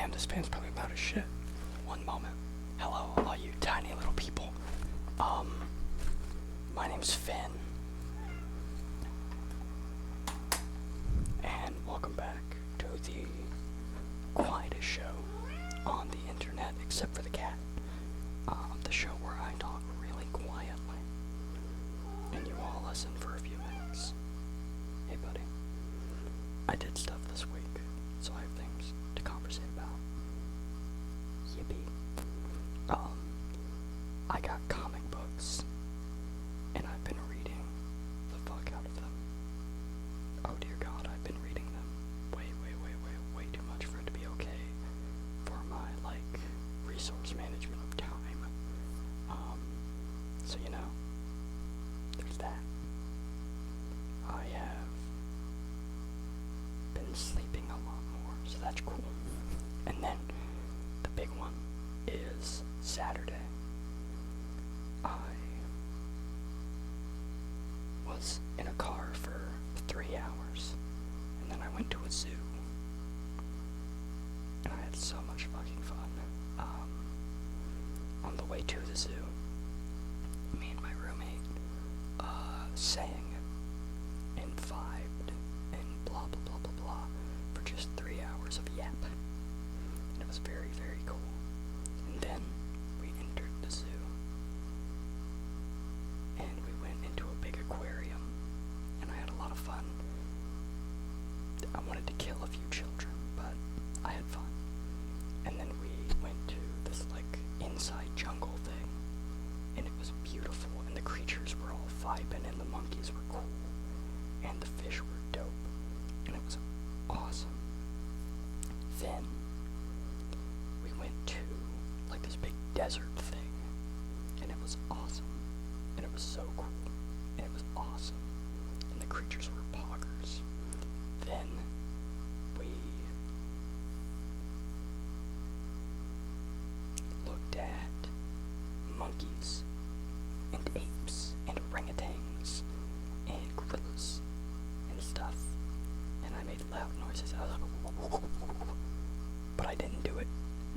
Damn, this fan's probably loud as shit. One moment. Hello, all you tiny little people. My name's Finn. And welcome back to the quietest show on the internet, except for the cat. The show where I talk really quietly. And you all listen for a few minutes. Hey, buddy. I did stuff this week, so I have things to conversate about. Yippee. I got comic books, and I've been reading the fuck out of them. Oh dear God, I've been reading them way too much for it to be okay for my, resource management of time. So you know, there's that. I have been sleeping a lot more, so that's cool. And then the big one is Saturday. I was in a car for 3 hours, and then I went to a zoo, and I had so much fucking fun. On the way to the zoo, me and my roommate sang and vibed and blah blah blah blah blah for just 3 hours of yap, and it was very, very cool. And then we entered the zoo, and we went into a big aquarium, and I had a lot of fun. I wanted to kill a few children, but I had fun. And then we went to this inside jungle thing, and it was beautiful, and the creatures were all vibing, and the monkeys were cool, and the fish were dope, and it was awesome. Then we went to this big desert thing, and it was awesome, and it was so cool, and it was awesome, and the creatures were poggers. Then we looked at monkeys and apes and orangutans and gorillas and stuff, and I made loud noises. I was like, but I didn't do it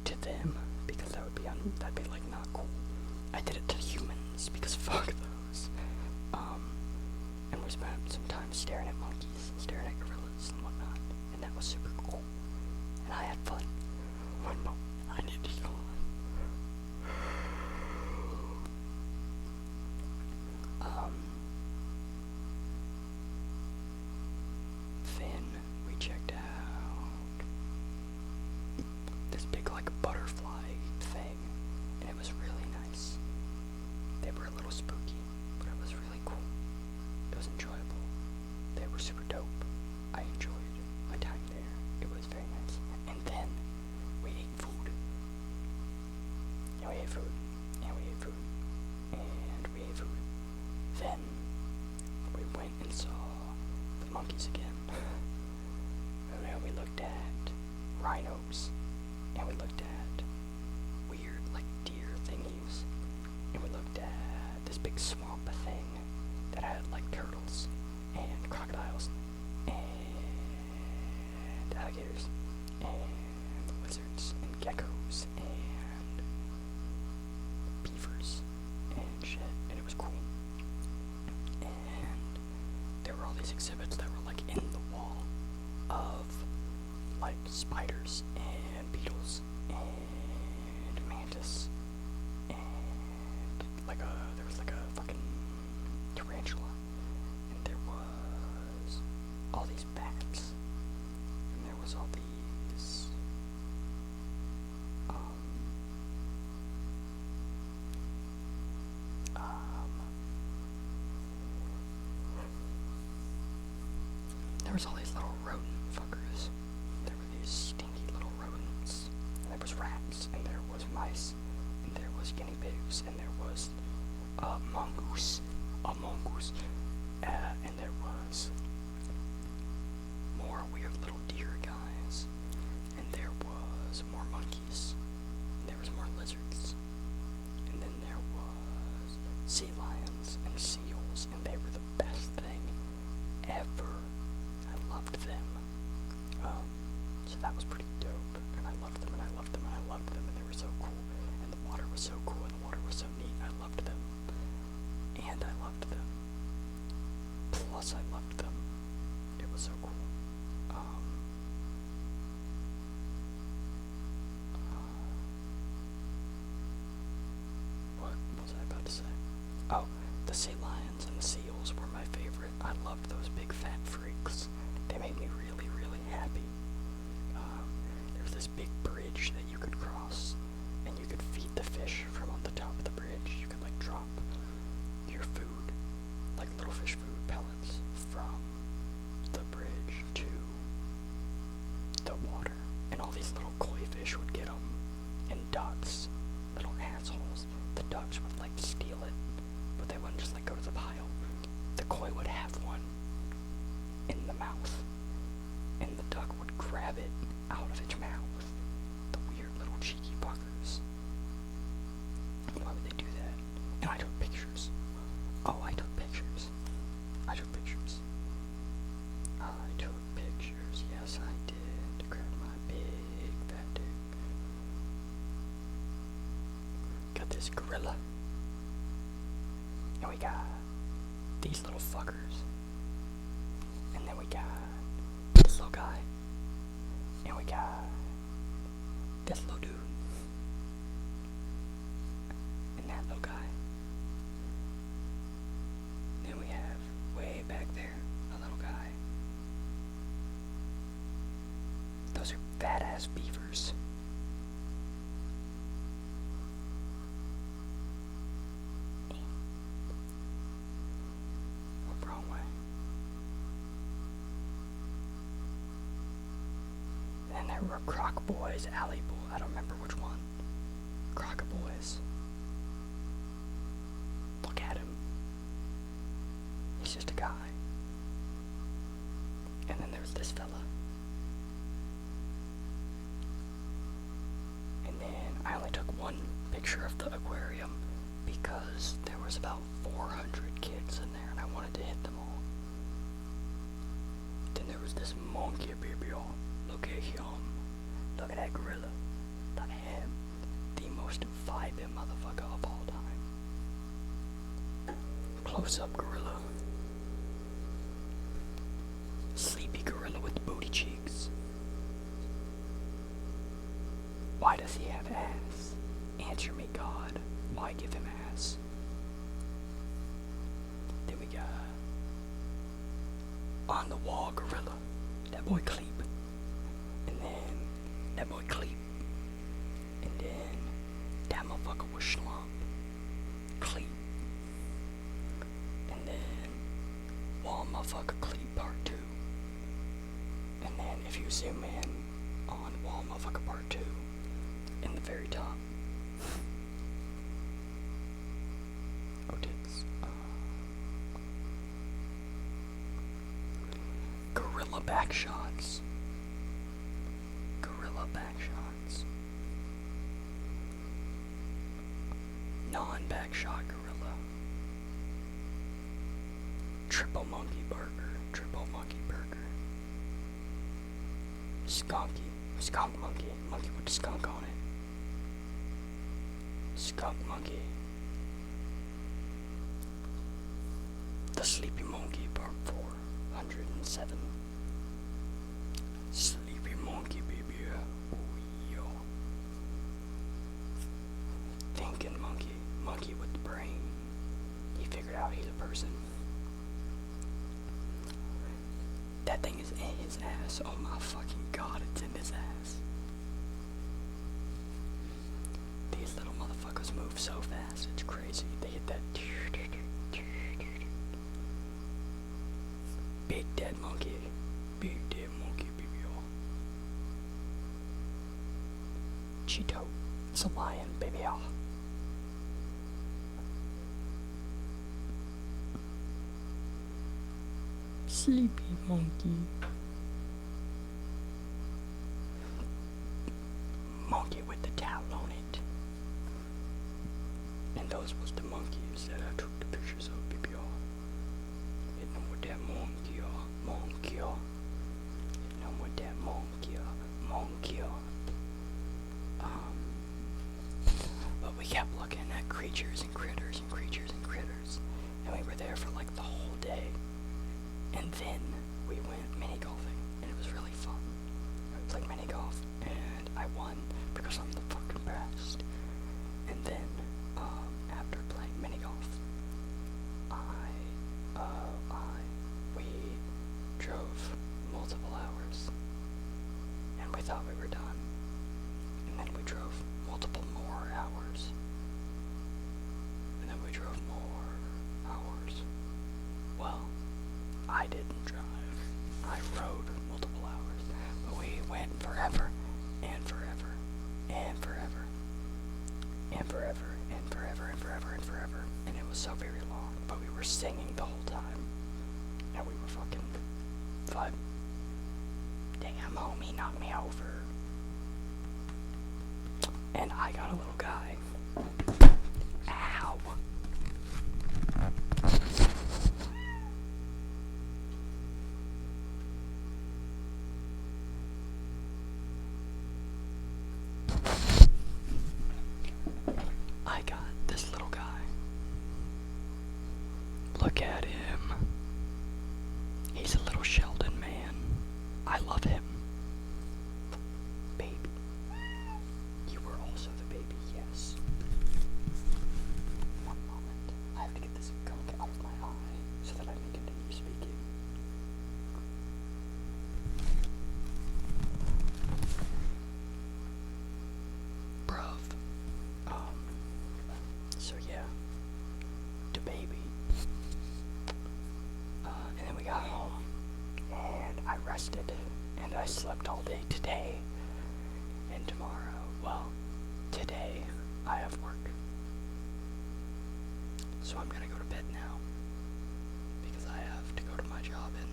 to them because that'd be not cool. I did it to humans because fuck those. And we spent some time staring at monkeys and staring at gorillas and whatnot, and that was super cool. And I had fun. One moment, I need to yawn. Then we checked out this big butterfly thing, and it was really nice. They were a little spooky, but it was really cool. It was enjoyable. They were super dope. I enjoyed my time there. It was very nice. And then we ate food. And we ate food. And we ate food. And we ate food. Then we went and saw the monkeys again. And then we looked at rhinos. And we looked at weird deer thingies. And we looked at this big swamp thing that had turtles and crocodiles and alligators and lizards and geckos and beavers and shit, and it was cool. And there were all these exhibits that were in the wall of spiders and beetles and mantis and there was a fucking tarantula, and there was all these bats, and there was all these there was all these little rodent fuckers. There were these stinky little rodents, and there was rats, and there was mice, and there was guinea pigs, and there was mongoose, and there was more weird little deer guys, and there was more monkeys, and there was more lizards, and then there was sea lions and seals, and they were the best thing ever. I loved them. So that was pretty dope, and I loved them, and I sea lions and the seals were my favorite. I loved those big fat freaks. They made me really, really happy. There was this big bridge that you could cross, and you could feed the fish from on the top of the bridge. You could, like, drop your food, like little fish food pellets, from the bridge to the water. And all these little koi fish would get them, and ducks, little assholes. The ducks would, like, steal it, but they wouldn't just, like, go to the pile. The koi would have one in the mouth, and the duck would grab it out of its mouth. The weird little cheeky fuckers. Why would they do that? And I took pictures. Oh, I took pictures. I took pictures. I took pictures. Yes, I did. Grab my big fat dick. Got this gorilla. And we got these little fuckers. And then we got this little guy. And we got this little dude. And that little guy. Then we have, way back there, a little guy. Those are badass beavers. Wrong way. And then there were croc boys, alley boy. I don't remember which one. Croc boys. Look at him. He's just a guy. And then there's this fella. And then I only took one picture of the aquarium because there was about 400 kids in there and I wanted to hit them all. Then there was this monkey baby. Look at him. Look at that gorilla. Look at him. The most vibing motherfucker of all time. Close up gorilla. Sleepy gorilla with booty cheeks. Why does he have ass? Answer me, God. Why give him ass? Then we got on the wall gorilla. That boy Cleep. And then that boy Cleep. And then that motherfucker was Schlump. Cleep. And then wall motherfucker Cleep part 2. And then if you zoom in on wall motherfucker part 2, in the very top. Oh, tits. Gorilla back shots. Gorilla back shots. Non-back shot gorilla. Triple monkey burger. Triple monkey burger. Skunky. Skunk monkey. Monkey with the skunk on it. Skunk monkey. The sleepy monkey part 407. Sleepy monkey baby. Oh yo. Thinking monkey. Monkey with the brain. He figured out he's a person. That thing is in his ass. Oh my fucking god, it's in his ass. These little motherfuckers move so fast, it's crazy. They hit that big dead monkey. Big dead monkey, baby. Cheeto. It's a lion, baby. Sleepy monkey. Monkey with the towel on it. And those was the monkeys that I took the pictures of, baby. Hit them with that monkey, monkey. Hit them with that monkey, monkey. But we kept looking at creatures and critters and creatures and critters. And we were there for like the whole day. And then we went mini golfing, and it was really fun. It was like mini golf, and I won because I'm the fucking best. And then, after playing mini golf, I we thought we were done. And then we drove multiple more hours. And then we drove more hours. Well, I didn't drive. I rode multiple hours. But we went forever and forever and forever and forever and forever and forever and forever. And it was so very long. But we were singing the whole time. And we were fucking fun. Damn, homie, knocked me over. And I got a little guy. Ow. I got this little guy. Look at him. He's a little Sheldon man. I love him. Baby. You were also the baby, yes. One moment. I have to get this gunk out of my eye so that I can continue speaking. Bruv. So yeah. The baby. And then we got home. And I rested. And I slept all day today. And tomorrow, well, today, I have work. So I'm gonna go to bed now. Because I have to go to my job in